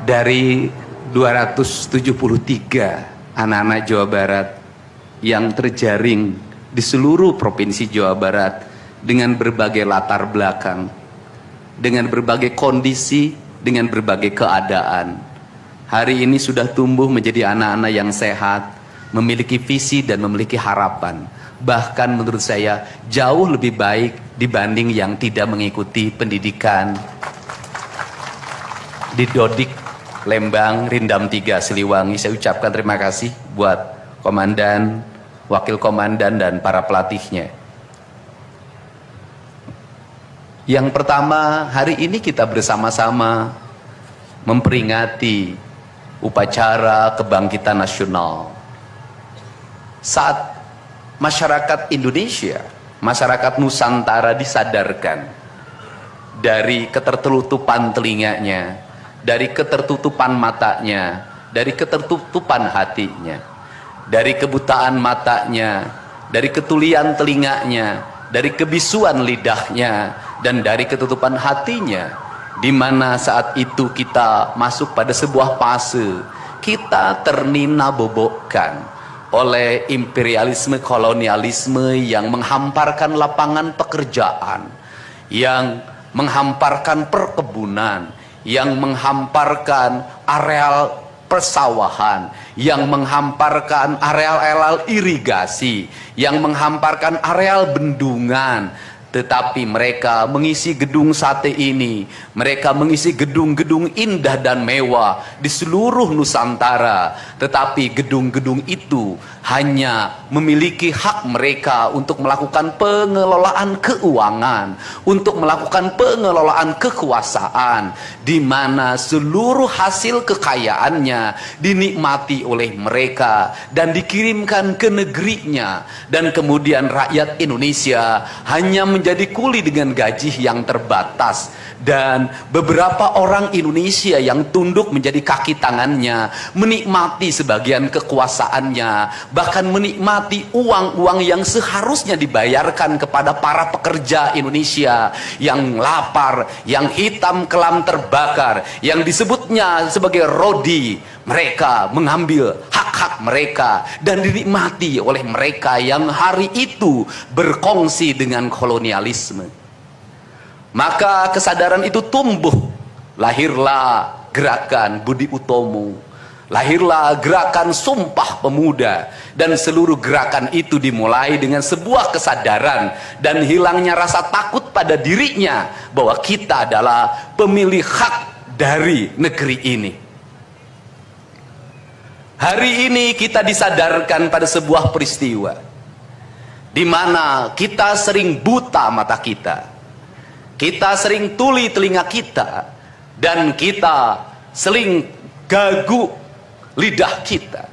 Dari 273 anak-anak Jawa Barat yang terjaring di seluruh provinsi Jawa Barat dengan berbagai latar belakang, dengan berbagai kondisi, dengan berbagai keadaan, hari ini sudah tumbuh menjadi anak-anak yang sehat, memiliki visi dan memiliki harapan. Bahkan menurut saya jauh lebih baik dibanding yang tidak mengikuti pendidikan di Dodik, Lembang, Rindam 3, Siliwangi. Saya ucapkan terima kasih buat komandan, wakil komandan, dan para pelatihnya. Yang pertama, hari ini kita bersama-sama memperingati upacara kebangkitan nasional. Saat masyarakat Indonesia, masyarakat Nusantara disadarkan dari ketertutupan telinganya, dari ketertutupan matanya, dari ketertutupan hatinya, dari kebutaan matanya, dari ketulian telinganya, dari kebisuan lidahnya, dan dari ketutupan hatinya, di mana saat itu kita masuk pada sebuah fase kita ternina bobokkan oleh imperialisme kolonialisme yang menghamparkan lapangan pekerjaan, yang menghamparkan perkebunan, yang menghamparkan areal persawahan, yang menghamparkan areal-areal irigasi, yang menghamparkan areal bendungan. Tetapi mereka mengisi gedung sate ini, mereka mengisi gedung-gedung indah dan mewah di seluruh Nusantara. Tetapi gedung-gedung itu hanya memiliki hak mereka untuk melakukan pengelolaan keuangan, untuk melakukan pengelolaan kekuasaan, di mana seluruh hasil kekayaannya dinikmati oleh mereka dan dikirimkan ke negerinya. Dan kemudian rakyat Indonesia hanya menjadi kuli dengan gaji yang terbatas, dan beberapa orang Indonesia yang tunduk menjadi kaki tangannya menikmati sebagian kekuasaannya, bahkan menikmati uang-uang yang seharusnya dibayarkan kepada para pekerja Indonesia yang lapar, yang hitam kelam terbakar, yang disebutnya sebagai rodi. Mereka mengambil hak-hak mereka dan dinikmati oleh mereka yang hari itu berkongsi dengan kolonialisme. Maka kesadaran itu tumbuh, lahirlah gerakan Budi Utomo, lahirlah gerakan Sumpah Pemuda, dan seluruh gerakan itu dimulai dengan sebuah kesadaran dan hilangnya rasa takut pada dirinya bahwa kita adalah pemilik hak dari negeri ini. Hari ini kita disadarkan pada sebuah peristiwa di mana kita sering buta mata kita, kita sering tuli telinga kita, dan kita sering gagu lidah kita.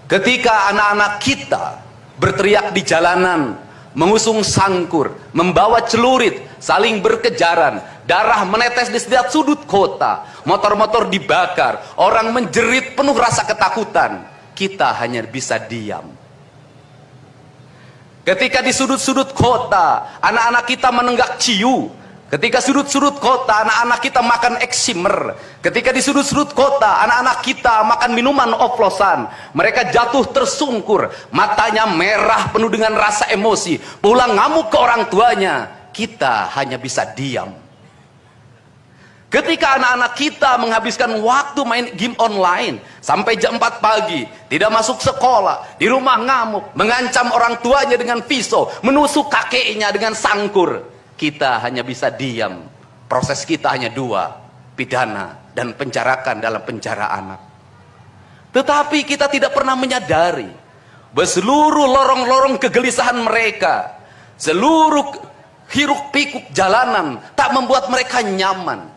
Ketika anak-anak kita berteriak di jalanan, mengusung sangkur, membawa celurit, saling berkejaran, darah menetes di setiap sudut kota, motor-motor dibakar, orang menjerit penuh rasa ketakutan, kita hanya bisa diam. Ketika di sudut-sudut kota anak-anak kita menenggak ciu, ketika sudut-sudut kota anak-anak kita makan eksimer, ketika di sudut-sudut kota anak-anak kita makan minuman oplosan, mereka jatuh tersungkur, matanya merah penuh dengan rasa emosi, pulang ngamuk ke orang tuanya, kita hanya bisa diam. Ketika anak-anak kita menghabiskan waktu main game online sampai jam 4 pagi, tidak masuk sekolah, di rumah ngamuk, mengancam orang tuanya dengan pisau, menusuk kakeknya dengan sangkur, kita hanya bisa diam. Proses kita hanya dua, pidana dan penjarakan dalam penjara anak. Tetapi kita tidak pernah menyadari bahwa seluruh lorong-lorong kegelisahan mereka, seluruh hiruk pikuk jalanan tak membuat mereka nyaman.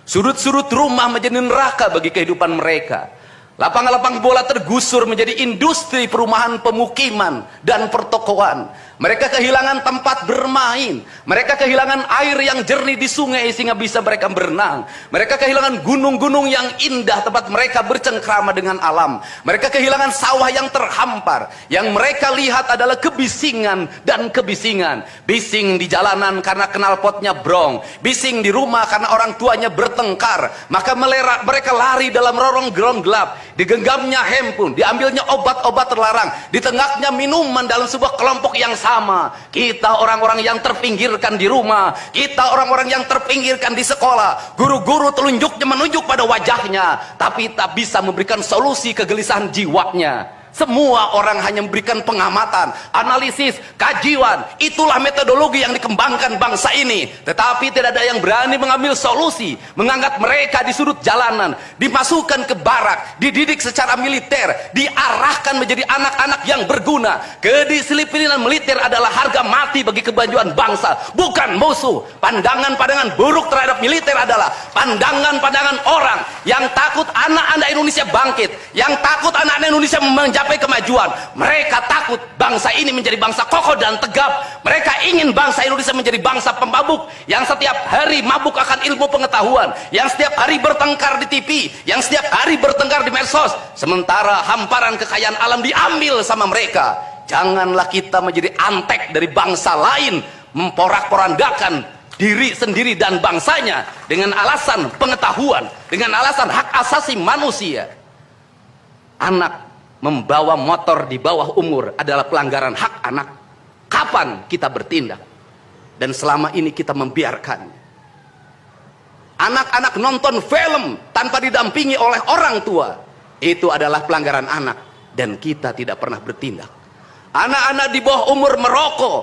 Sudut-sudut rumah menjadi neraka bagi kehidupan mereka. Lapang-lapang bola tergusur menjadi industri perumahan, pemukiman, dan pertokoan. Mereka kehilangan tempat bermain. Mereka kehilangan air yang jernih di sungai sehingga bisa mereka berenang. Mereka kehilangan gunung-gunung yang indah tempat mereka bercengkrama dengan alam. Mereka kehilangan sawah yang terhampar. Yang mereka lihat adalah kebisingan dan kebisingan. Bising di jalanan karena knalpotnya brong. Bising di rumah karena orang tuanya bertengkar. Maka mereka lari dalam rorong-gerong gelap. Digenggamnya handphone, diambilnya obat-obat terlarang, ditengahnya minuman dalam sebuah kelompok yang sama. Kita orang-orang yang terpinggirkan di rumah, kita orang-orang yang terpinggirkan di sekolah. Guru-guru telunjuknya menunjuk pada wajahnya, tapi tak bisa memberikan solusi kegelisahan jiwanya. Semua orang hanya memberikan pengamatan, analisis, kajian. Itulah metodologi yang dikembangkan bangsa ini. Tetapi tidak ada yang berani mengambil solusi, mengangkat mereka di sudut jalanan, dimasukkan ke barak, dididik secara militer, diarahkan menjadi anak-anak yang berguna. Kedisiplinan militer adalah harga mati bagi kemajuan bangsa, bukan musuh. Pandangan-pandangan buruk terhadap militer adalah pandangan-pandangan orang yang takut anak-anak Indonesia bangkit, yang takut anak-anak Indonesia mencapai kemajuan. Mereka takut bangsa ini menjadi bangsa kokoh dan tegap. Mereka ingin bangsa Indonesia menjadi bangsa pemabuk yang setiap hari mabuk akan ilmu pengetahuan, yang setiap hari bertengkar di TV, yang setiap hari bertengkar di medsos, sementara hamparan kekayaan alam diambil sama mereka. Janganlah kita menjadi antek dari bangsa lain, memporak-porandakan diri sendiri dan bangsanya dengan alasan pengetahuan, dengan alasan hak asasi manusia. Anak membawa motor di bawah umur adalah pelanggaran hak anak. Kapan kita bertindak? Dan selama ini kita membiarkan anak-anak nonton film tanpa didampingi oleh orang tua. Itu adalah pelanggaran anak, dan kita tidak pernah bertindak. Anak-anak di bawah umur merokok,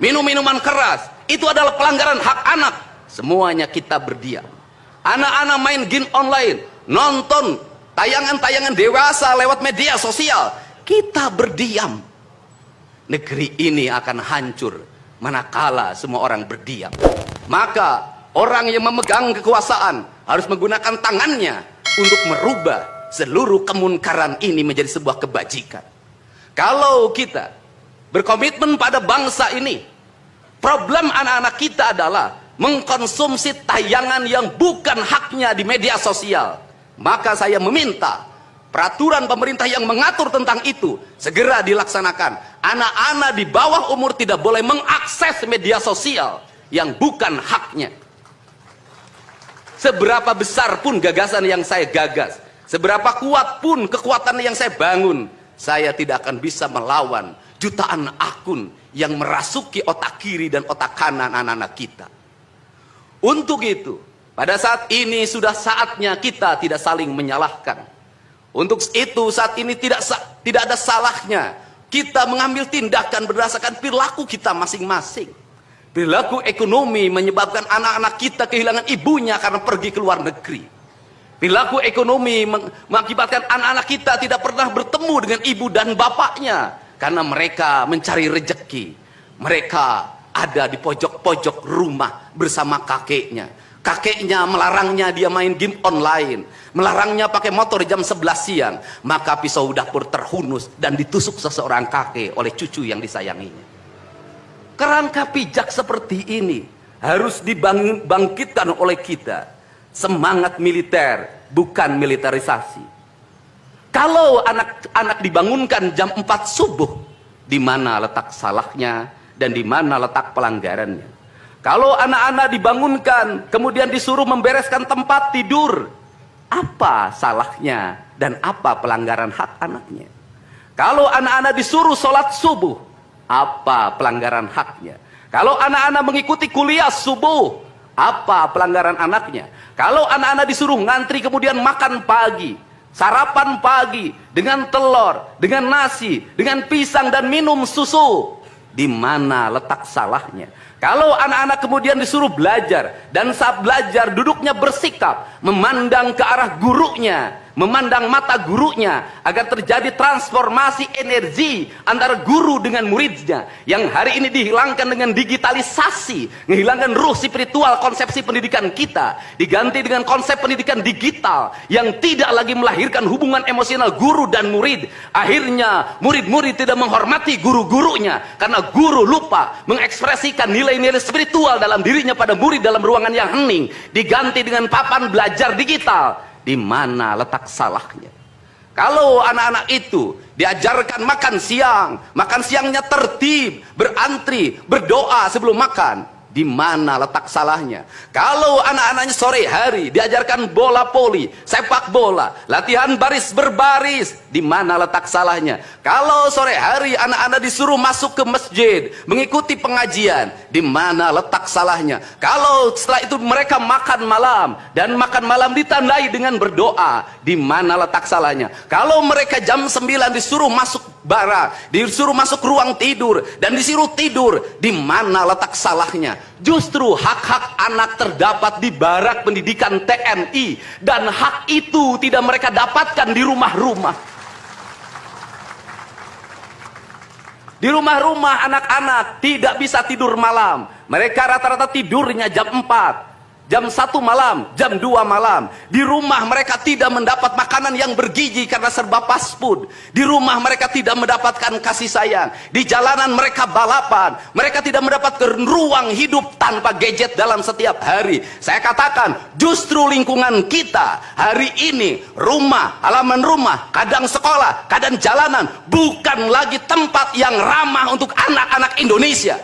minum minuman keras, itu adalah pelanggaran hak anak. Semuanya kita berdiam. Anak-anak main game online, nonton tayangan-tayangan dewasa lewat media sosial, kita berdiam. Negeri ini akan hancur manakala semua orang berdiam. Maka orang yang memegang kekuasaan harus menggunakan tangannya untuk merubah seluruh kemunkaran ini menjadi sebuah kebajikan. Kalau kita berkomitmen pada bangsa ini, problem anak-anak kita adalah mengkonsumsi tayangan yang bukan haknya di media sosial. Maka saya meminta peraturan pemerintah yang mengatur tentang itu segera dilaksanakan. Anak-anak di bawah umur tidak boleh mengakses media sosial yang bukan haknya. Seberapa besar pun gagasan yang saya gagas, seberapa kuat pun kekuatan yang saya bangun, saya tidak akan bisa melawan jutaan akun yang merasuki otak kiri dan otak kanan anak-anak kita. Untuk itu, pada saat ini sudah saatnya kita tidak saling menyalahkan. Untuk itu saat ini tidak ada salahnya kita mengambil tindakan berdasarkan perilaku kita masing-masing. Perilaku ekonomi menyebabkan anak-anak kita kehilangan ibunya karena pergi ke luar negeri. Perilaku ekonomi mengakibatkan anak-anak kita tidak pernah bertemu dengan ibu dan bapaknya karena mereka mencari rejeki. Mereka ada di pojok-pojok rumah bersama kakeknya. Kakeknya melarangnya dia main game online, melarangnya pakai motor jam 11 siang. Maka pisau dapur terhunus dan ditusuk seseorang kakek oleh cucu yang disayanginya. Kerangka pijak seperti ini harus dibangkitkan oleh kita. Semangat militer, bukan militerisasi. Kalau anak-anak dibangunkan jam 4 subuh, di mana letak salahnya dan di mana letak pelanggarannya? Kalau anak-anak dibangunkan, kemudian disuruh membereskan tempat tidur, apa salahnya dan apa pelanggaran hak anaknya? Kalau anak-anak disuruh sholat subuh, apa pelanggaran haknya? Kalau anak-anak mengikuti kuliah subuh, apa pelanggaran anaknya? Kalau anak-anak disuruh ngantri kemudian makan pagi, sarapan pagi dengan telur, dengan nasi, dengan pisang dan minum susu, di mana letak salahnya? Kalau anak-anak kemudian disuruh belajar, dan saat belajar duduknya bersikap, memandang ke arah gurunya, memandang mata gurunya, agar terjadi transformasi energi antara guru dengan muridnya, yang hari ini dihilangkan dengan digitalisasi, menghilangkan ruh spiritual konsepsi pendidikan kita, diganti dengan konsep pendidikan digital, yang tidak lagi melahirkan hubungan emosional guru dan murid. Akhirnya murid-murid tidak menghormati guru-gurunya, karena guru lupa mengekspresikan nilai-nilai spiritual dalam dirinya pada murid dalam ruangan yang hening, diganti dengan papan belajar digital. Di mana letak salahnya? Kalau anak-anak itu diajarkan makan siangnya tertib, berantri, berdoa sebelum makan, di mana letak salahnya? Kalau anak-anaknya sore hari diajarkan bola voli, sepak bola, latihan baris berbaris, di mana letak salahnya? Kalau sore hari anak-anak disuruh masuk ke masjid, mengikuti pengajian, di mana letak salahnya? Kalau setelah itu mereka makan malam, dan makan malam ditandai dengan berdoa, di mana letak salahnya? Kalau mereka jam 9 disuruh masuk bara, disuruh masuk ruang tidur, dan disuruh tidur, di mana letak salahnya? Justru hak-hak anak terdapat di barak pendidikan TNI, dan hak itu tidak mereka dapatkan di rumah-rumah. Di rumah-rumah anak-anak tidak bisa tidur malam. Mereka rata-rata tidurnya jam 4, jam 1 malam, jam 2 malam. Di rumah mereka tidak mendapat makanan yang bergizi karena serba fast food. Di rumah mereka tidak mendapatkan kasih sayang. Di jalanan mereka balapan. Mereka tidak mendapatkan ruang hidup tanpa gadget dalam setiap hari. Saya katakan, justru lingkungan kita hari ini, rumah, halaman rumah, kadang sekolah, kadang jalanan, bukan lagi tempat yang ramah untuk anak-anak Indonesia.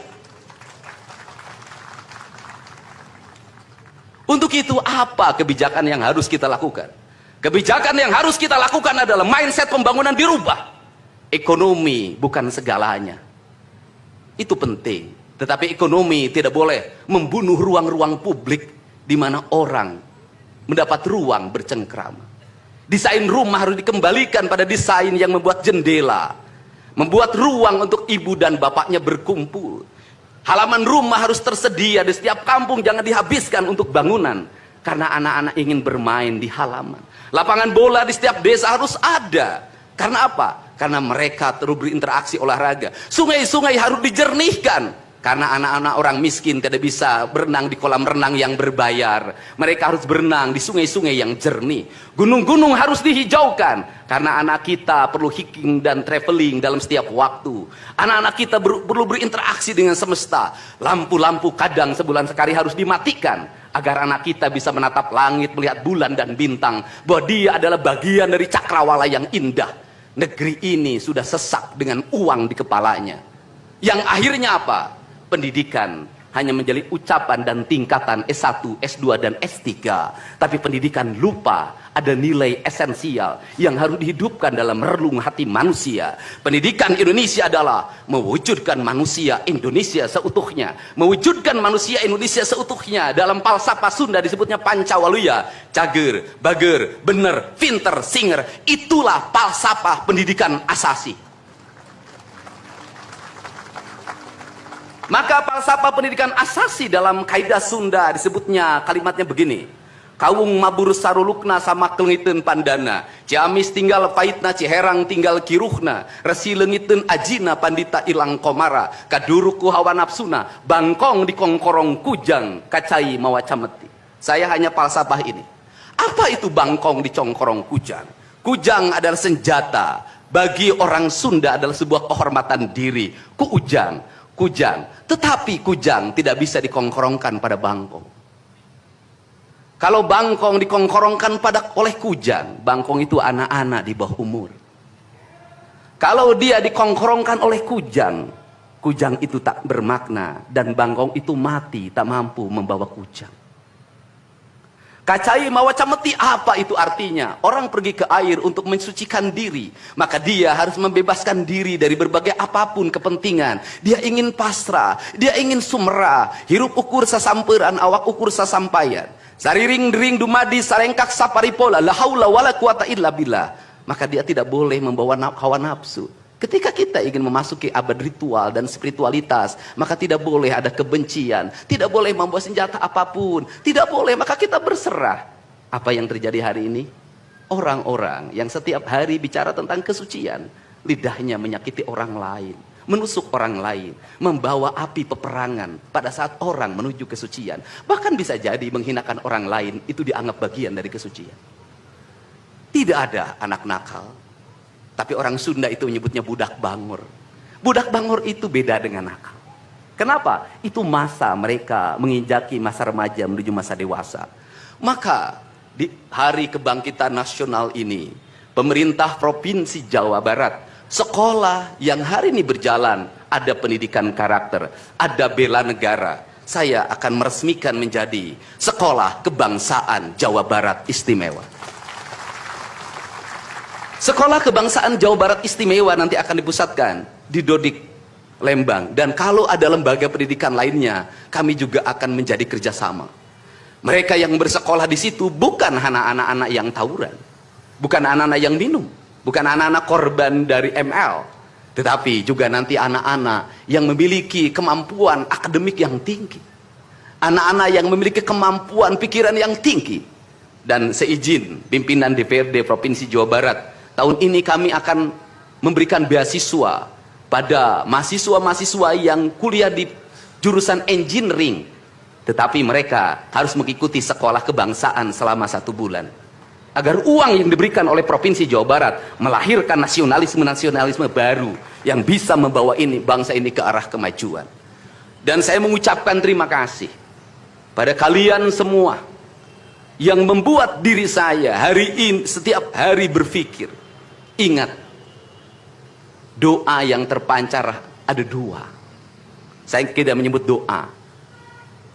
Untuk itu apa kebijakan yang harus kita lakukan? Kebijakan yang harus kita lakukan adalah mindset pembangunan dirubah. Ekonomi bukan segalanya. Itu penting. Tetapi ekonomi tidak boleh membunuh ruang-ruang publik di mana orang mendapat ruang bercengkrama. Desain rumah harus dikembalikan pada desain yang membuat jendela, membuat ruang untuk ibu dan bapaknya berkumpul. Halaman rumah harus tersedia di setiap kampung, jangan dihabiskan untuk bangunan, karena anak-anak ingin bermain di halaman. Lapangan bola di setiap desa harus ada. Karena apa? Karena mereka terus berinteraksi olahraga. Sungai-sungai harus dijernihkan, karena anak-anak orang miskin tidak bisa berenang di kolam renang yang berbayar. Mereka harus berenang di sungai-sungai yang jernih. Gunung-gunung harus dihijaukan, karena anak kita perlu hiking dan traveling dalam setiap waktu. Anak-anak kita perlu berinteraksi dengan semesta. Lampu-lampu kadang sebulan sekali harus dimatikan, agar anak kita bisa menatap langit, melihat bulan dan bintang, bahwa dia adalah bagian dari cakrawala yang indah. Negeri ini sudah sesak dengan uang di kepalanya, yang akhirnya apa? Pendidikan hanya menjadi ucapan dan tingkatan S1, S2, dan S3. Tapi pendidikan lupa ada nilai esensial yang harus dihidupkan dalam relung hati manusia. Pendidikan Indonesia adalah mewujudkan manusia Indonesia seutuhnya. Mewujudkan manusia Indonesia seutuhnya. Dalam falsafah Sunda disebutnya Pancawaluya. Cager, bager, bener, pinter, singer. Itulah falsafah pendidikan asasi. Maka falsafah pendidikan asasi dalam kaidah Sunda disebutnya, kalimatnya begini: Kawung mabur sarulukna sama kelengiten pandana, Ciamis tinggal paitna, Ciherang tinggal kiruhna, Resi lengiten ajina pandita ilang komara, Kaduruku hawa nafsuna, Bangkong di kongkorong kujang, Kacai mawacameti. Saya hanya falsafah ini. Apa itu bangkong di congkorong kujang? Kujang adalah senjata. Bagi orang Sunda adalah sebuah kehormatan diri. Kujang, tetapi kujang tidak bisa dikongkorongkan pada bangkong. Kalau bangkong dikongkorongkan oleh kujang, bangkong itu anak-anak di bawah umur. Kalau dia dikongkorongkan oleh kujang, kujang itu tak bermakna, dan bangkong itu mati, tak mampu membawa kujang. Kacai mawacameti, apa itu artinya? Orang pergi ke air untuk mensucikan diri, maka dia harus membebaskan diri dari berbagai apapun kepentingan. Dia ingin pasrah, dia ingin sumera, hirup ukur sasamperan, awak ukur sasampayan. Sariring dering dumadi sarengkak saparipola, la haula wala quwata illa billah. Maka dia tidak boleh membawa hawa nafsu. Ketika kita ingin memasuki abad ritual dan spiritualitas, maka tidak boleh ada kebencian, tidak boleh membawa senjata apapun, tidak boleh, maka kita berserah. Apa yang terjadi hari ini? Orang-orang yang setiap hari bicara tentang kesucian, lidahnya menyakiti orang lain, menusuk orang lain, membawa api peperangan pada saat orang menuju kesucian. Bahkan bisa jadi menghinakan orang lain, itu dianggap bagian dari kesucian. Tidak ada anak nakal. Tapi orang Sunda itu menyebutnya budak bangor. Budak bangor itu beda dengan nakal. Kenapa? Itu masa mereka menginjaki masa remaja menuju masa dewasa. Maka di hari kebangkitan nasional ini, pemerintah Provinsi Jawa Barat, sekolah yang hari ini berjalan, ada pendidikan karakter, ada bela negara. Saya akan meresmikan menjadi Sekolah Kebangsaan Jawa Barat Istimewa. Sekolah Kebangsaan Jawa Barat Istimewa nanti akan dipusatkan di Dodik, Lembang. Dan kalau ada lembaga pendidikan lainnya, kami juga akan menjadi kerjasama. Mereka yang bersekolah di situ bukan anak-anak yang tawuran, bukan anak-anak yang minum, bukan anak-anak korban dari ML, tetapi juga nanti anak-anak yang memiliki kemampuan akademik yang tinggi, anak-anak yang memiliki kemampuan pikiran yang tinggi. Dan seizin pimpinan DPRD Provinsi Jawa Barat, tahun ini kami akan memberikan beasiswa pada mahasiswa-mahasiswa yang kuliah di jurusan engineering, tetapi mereka harus mengikuti sekolah kebangsaan selama 1 bulan. Agar uang yang diberikan oleh Provinsi Jawa Barat melahirkan nasionalisme-nasionalisme baru yang bisa membawa bangsa ini ke arah kemajuan. Dan saya mengucapkan terima kasih pada kalian semua yang membuat diri saya hari ini setiap hari berpikir. Ingat, doa yang terpancar ada 2. Saya tidak menyebut doa.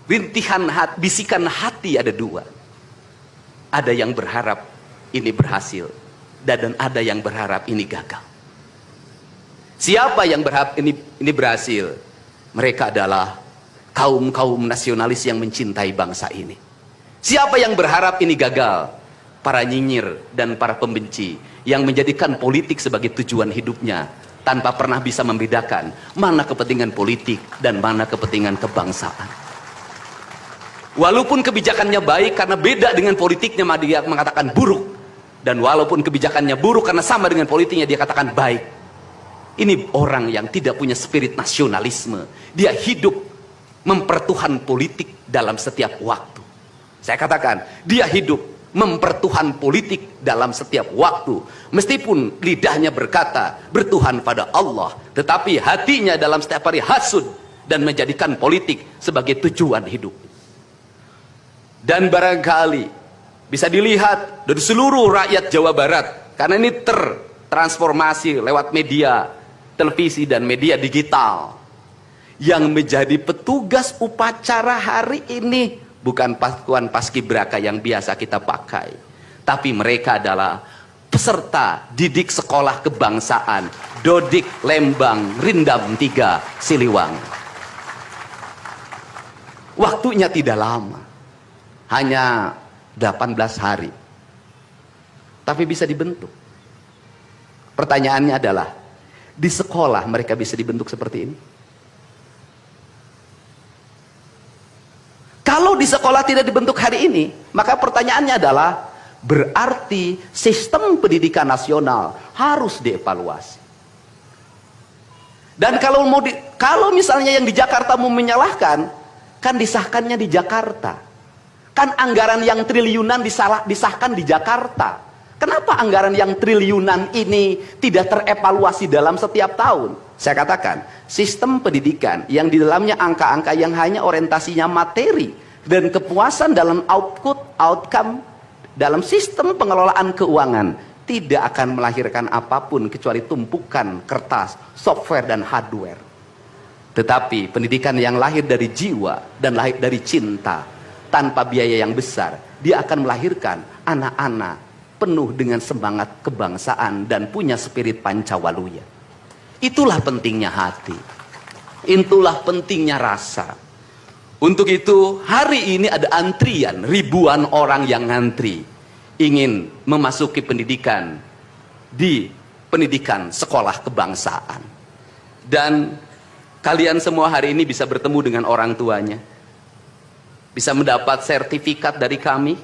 Rintihan hati, bisikan hati ada 2. Ada yang berharap ini berhasil, dan ada yang berharap ini gagal. Siapa yang berharap ini berhasil? Mereka adalah kaum-kaum nasionalis yang mencintai bangsa ini. Siapa yang berharap ini gagal? Para nyinyir dan para pembenci yang menjadikan politik sebagai tujuan hidupnya tanpa pernah bisa membedakan mana kepentingan politik dan mana kepentingan kebangsaan. Walaupun kebijakannya baik karena beda dengan politiknya, dia mengatakan buruk. Dan walaupun kebijakannya buruk karena sama dengan politiknya, dia katakan baik. Ini orang yang tidak punya spirit nasionalisme. Dia hidup mempertuhan politik dalam setiap waktu. Saya katakan, dia hidup mempertuhan politik dalam setiap waktu. Meskipun lidahnya berkata bertuhan pada Allah, tetapi hatinya dalam setiap hari hasud dan menjadikan politik sebagai tujuan hidup. Dan barangkali bisa dilihat dari seluruh rakyat Jawa Barat, karena ini tertransformasi lewat media televisi dan media digital, yang menjadi petugas upacara hari ini bukan pasukan paskibraka yang biasa kita pakai, tapi mereka adalah peserta didik sekolah kebangsaan Dodik, Lembang, Rindam 3, Siliwangi. Waktunya tidak lama, hanya 18 hari, tapi bisa dibentuk. Pertanyaannya adalah, di sekolah mereka bisa dibentuk seperti ini? Kalau di sekolah tidak dibentuk hari ini, maka pertanyaannya adalah, berarti sistem pendidikan nasional harus dievaluasi. Dan kalau misalnya yang di Jakarta mau menyalahkan, kan disahkannya di Jakarta. Kan anggaran yang triliunan disahkan di Jakarta. Kenapa anggaran yang triliunan ini tidak terevaluasi dalam setiap tahun? Saya katakan, sistem pendidikan yang di dalamnya angka-angka yang hanya orientasinya materi dan kepuasan dalam outcome dalam sistem pengelolaan keuangan tidak akan melahirkan apapun kecuali tumpukan kertas, software dan hardware. Tetapi pendidikan yang lahir dari jiwa dan lahir dari cinta tanpa biaya yang besar, dia akan melahirkan anak-anak penuh dengan semangat kebangsaan dan punya spirit Pancawaluya. Itulah pentingnya hati, itulah pentingnya rasa. Untuk itu hari ini ada antrian, ribuan orang yang ngantri ingin memasuki pendidikan di pendidikan sekolah kebangsaan. Dan kalian semua hari ini bisa bertemu dengan orang tuanya, bisa mendapat sertifikat dari kami,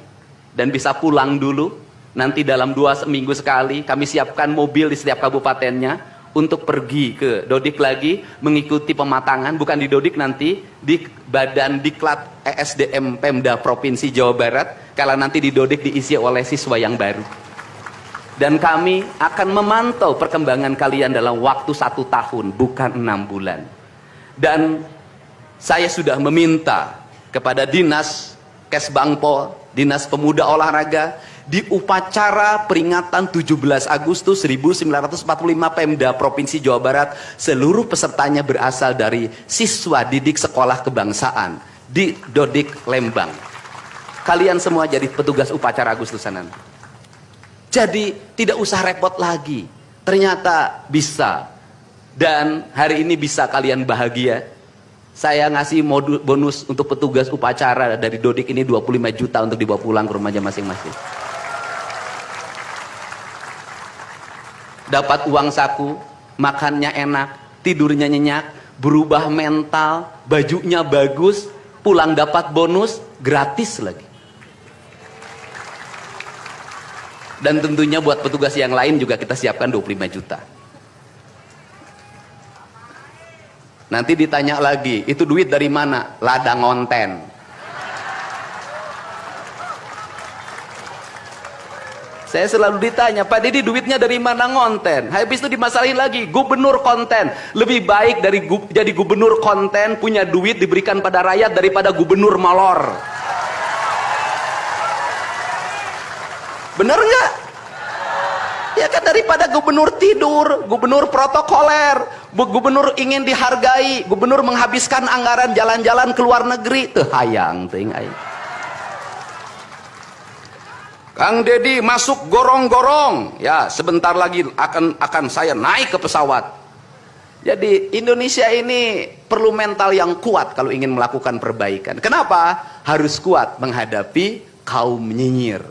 dan bisa pulang dulu. Nanti dalam 2 minggu sekali kami siapkan mobil di setiap kabupatennya untuk pergi ke Dodik lagi, mengikuti pematangan, bukan di Dodik nanti, di Badan Diklat ESDM Pemda Provinsi Jawa Barat, kalau nanti di Dodik diisi oleh siswa yang baru. Dan kami akan memantau perkembangan kalian dalam waktu 1 tahun, bukan 6 bulan. Dan saya sudah meminta kepada Dinas Kesbangpol, Dinas Pemuda Olahraga, di upacara peringatan 17 Agustus 1945 Pemda Provinsi Jawa Barat, seluruh pesertanya berasal dari siswa didik sekolah kebangsaan di Dodik Lembang. Kalian semua jadi petugas upacara Agustusanan. Jadi tidak usah repot lagi. Ternyata bisa. Dan hari ini bisa kalian bahagia. Saya ngasih bonus untuk petugas upacara dari Dodik ini 25 juta untuk dibawa pulang ke rumahnya masing-masing. Dapat uang saku, makannya enak, tidurnya nyenyak, berubah mental, bajunya bagus, pulang dapat bonus, gratis lagi. Dan tentunya buat petugas yang lain juga kita siapkan 25 juta. Nanti ditanya lagi, itu duit dari mana? Ladang ngonten. Saya selalu ditanya, Pak Didi duitnya dari mana ngonten? Habis itu dimasalahin lagi, gubernur konten. Lebih baik dari jadi gubernur konten, punya duit diberikan pada rakyat daripada gubernur molor. Bener nggak? Ya kan, daripada gubernur tidur, gubernur protokoler, gubernur ingin dihargai, gubernur menghabiskan anggaran jalan-jalan ke luar negeri, teu hayang teuing aing. Kang Dedi masuk gorong-gorong, ya sebentar lagi akan saya naik ke pesawat. Jadi Indonesia ini perlu mental yang kuat kalau ingin melakukan perbaikan. Kenapa? Harus kuat menghadapi kaum nyinyir.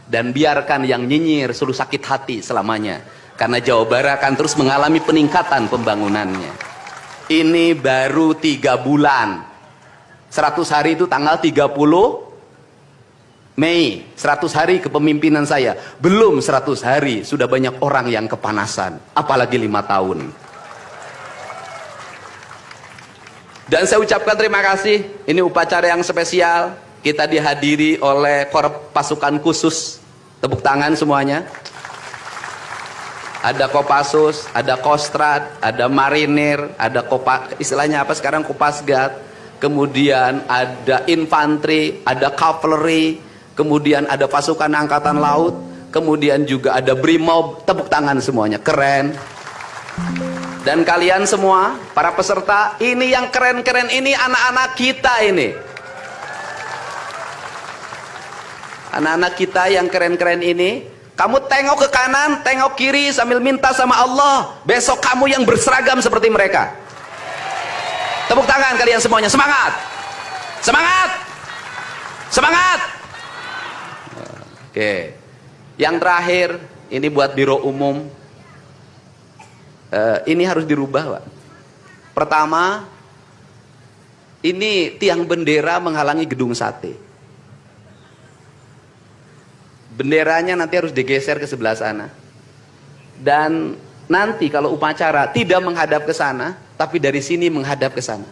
Dan biarkan yang nyinyir selalu sakit hati selamanya. Karena Jawa Barat akan terus mengalami peningkatan pembangunannya. Ini baru 3 bulan. 100 hari itu tanggal 30 Mei. 100 hari kepemimpinan saya. Belum 100 hari, sudah banyak orang yang kepanasan. Apalagi 5 tahun. Dan saya ucapkan terima kasih. Ini upacara yang spesial. Kita dihadiri oleh Korps Pasukan Khusus. Tepuk tangan semuanya. Ada Kopassus, ada Kostrad, ada Marinir, ada istilahnya apa sekarang, Kopasgat. Kemudian ada infanteri, ada cavalry, kemudian ada pasukan angkatan laut, kemudian juga ada Brimob. Tepuk tangan semuanya, keren. Dan kalian semua, para peserta, ini yang keren-keren ini anak-anak kita ini. Anak-anak kita yang keren-keren ini, kamu tengok ke kanan, tengok kiri sambil minta sama Allah, besok kamu yang berseragam seperti mereka. Tepuk tangan kalian semuanya, semangat! Semangat! Semangat! Oke. Yang terakhir, ini buat Biro Umum. Ini harus dirubah, Pak. Pertama, ini tiang bendera menghalangi gedung sate. Benderanya nanti harus digeser ke sebelah sana. Dan nanti kalau upacara tidak menghadap ke sana, tapi dari sini menghadap ke sana.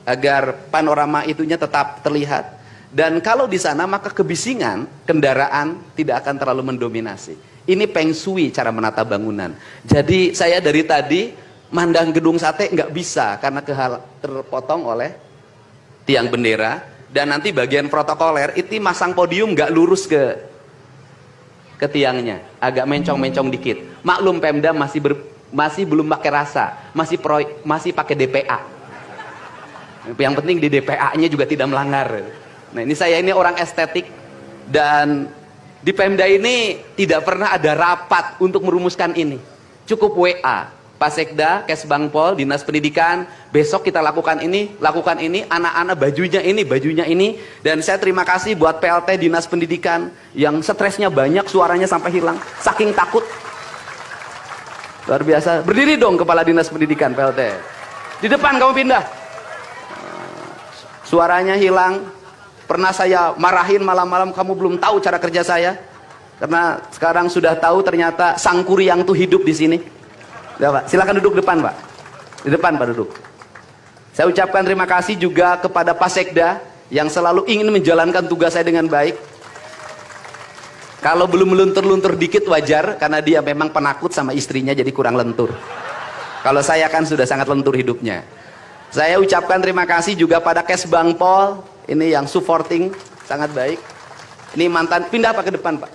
Agar panorama itunya tetap terlihat. Dan kalau di sana maka kebisingan kendaraan tidak akan terlalu mendominasi. Ini Feng Shui cara menata bangunan. Jadi saya dari tadi mandang gedung sate nggak bisa karena terpotong oleh tiang bendera. Dan nanti bagian protokoler itu masang podium nggak lurus ke tiangnya, agak mencong-mencong dikit. Maklum Pemda masih belum pakai rasa, masih pakai DPA. Yang penting di DPA-nya juga tidak melanggar. Nah ini saya ini orang estetik, dan di Pemda ini tidak pernah ada rapat untuk merumuskan ini. Cukup WA. Pak Sekda, Kesbangpol, Dinas Pendidikan, besok kita lakukan ini, anak-anak bajunya ini, dan saya terima kasih buat PLT Dinas Pendidikan yang stresnya banyak, suaranya sampai hilang, saking takut. Luar biasa. Berdiri dong Kepala Dinas Pendidikan PLT. Di depan kamu pindah. Suaranya hilang. Pernah saya marahin malam-malam, kamu belum tahu cara kerja saya. Karena sekarang sudah tahu ternyata Sang Kuryang tuh hidup di sini. Ya, Pak. Silakan duduk depan, Pak. Di depan, Pak, duduk. Saya ucapkan terima kasih juga kepada Pak Sekda yang selalu ingin menjalankan tugas saya dengan baik. Kalau belum meluntur-luntur dikit wajar, karena dia memang penakut sama istrinya jadi kurang lentur. Kalau saya kan sudah sangat lentur hidupnya. Saya ucapkan terima kasih juga pada Kesbang Pol, ini yang supporting sangat baik. Ini mantan, pindah Pak ke depan Pak.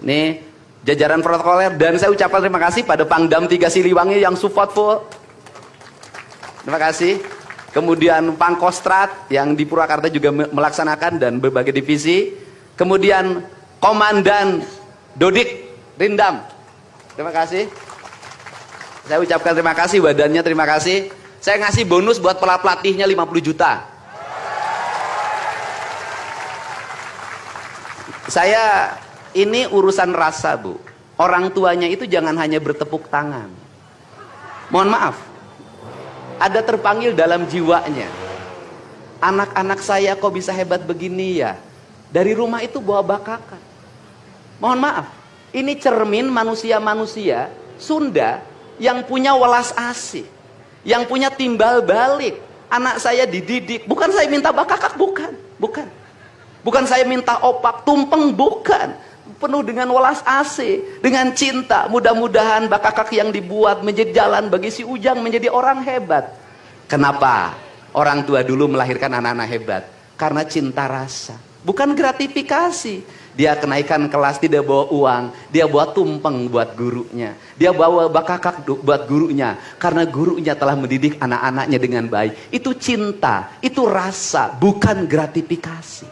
Ini jajaran protokoler, dan saya ucapkan terima kasih pada Pangdam 3 Siliwangi yang support full. Terima kasih. Kemudian Pangkostrat yang di Purwakarta juga melaksanakan dan berbagai divisi. Kemudian Komandan Dodik Rindam, terima kasih. Saya ucapkan terima kasih, badannya terima kasih. Saya ngasih bonus buat pelatihnya 50 juta. Saya ini urusan rasa, Bu. Orang tuanya itu jangan hanya bertepuk tangan. Mohon maaf, ada terpanggil dalam jiwanya. Anak-anak saya kok bisa hebat begini ya? Dari rumah itu bawa bakakan. Mohon maaf, ini cermin manusia-manusia Sunda yang punya welas asih, yang punya timbal balik. Anak saya dididik, bukan saya minta bakakak, bukan saya minta opak, tumpeng, bukan. Penuh dengan welas asih, dengan cinta. Mudah-mudahan bakakak yang dibuat menjadi jalan bagi si Ujang menjadi orang hebat. Kenapa orang tua dulu melahirkan anak-anak hebat? Karena cinta rasa, bukan gratifikasi. Dia kenaikan kelas tidak bawa uang, dia bawa tumpeng buat gurunya, dia bawa bakakak buat gurunya, karena gurunya telah mendidik anak-anaknya dengan baik. Itu cinta, itu rasa, bukan gratifikasi.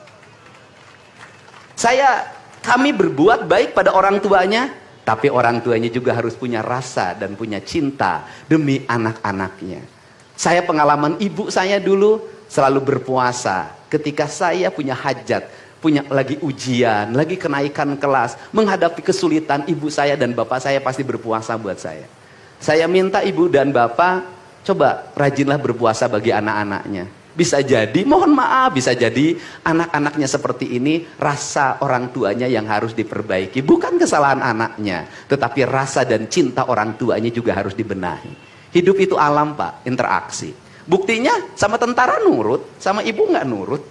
Kami berbuat baik pada orang tuanya, tapi orang tuanya juga harus punya rasa dan punya cinta demi anak-anaknya. Saya pengalaman ibu saya dulu selalu berpuasa ketika saya punya hajat, punya lagi ujian, lagi kenaikan kelas, menghadapi kesulitan, ibu saya dan bapak saya pasti berpuasa buat saya. Saya minta ibu dan bapak, coba rajinlah berpuasa bagi anak-anaknya. Bisa jadi, mohon maaf, bisa jadi anak-anaknya seperti ini, rasa orang tuanya yang harus diperbaiki. Bukan kesalahan anaknya, tetapi rasa dan cinta orang tuanya juga harus dibenahi. Hidup itu alam Pak, interaksi. Buktinya sama tentara nurut, sama ibu nggak nurut.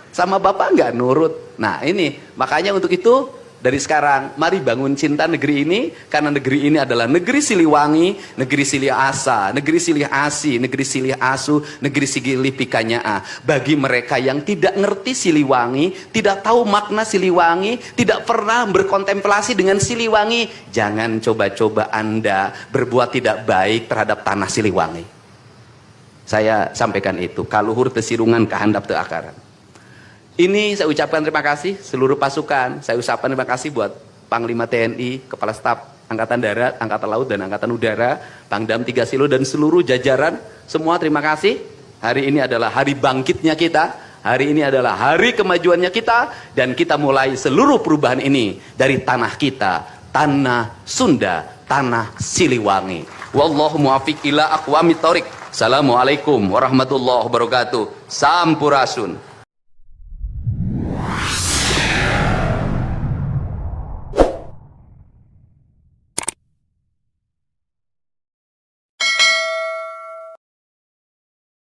Sama bapak nggak nurut. Nah ini, makanya untuk itu dari sekarang mari bangun cinta negeri ini, karena negeri ini adalah negeri Siliwangi, negeri Silih Asa, negeri Silih Asi, negeri Silih Asu, negeri Silih Pikanyaa. Bagi mereka yang tidak ngerti Siliwangi, tidak tahu makna Siliwangi, tidak pernah berkontemplasi dengan Siliwangi, jangan coba-coba Anda berbuat tidak baik terhadap tanah Siliwangi. Saya sampaikan itu, kaluhur tesirungan kahandap teu akaran. Ini saya ucapkan terima kasih seluruh pasukan. Saya ucapkan terima kasih buat Panglima TNI, Kepala Staf Angkatan Darat, Angkatan Laut dan Angkatan Udara, Pangdam 3 Silo dan seluruh jajaran. Semua terima kasih. Hari ini adalah hari bangkitnya kita. Hari ini adalah hari kemajuannya kita, dan kita mulai seluruh perubahan ini dari tanah kita, tanah Sunda, tanah Siliwangi. Wallahu muwaffiq ila aqwamit thoriq. Assalamualaikum warahmatullahi wabarakatuh. Sampurasun.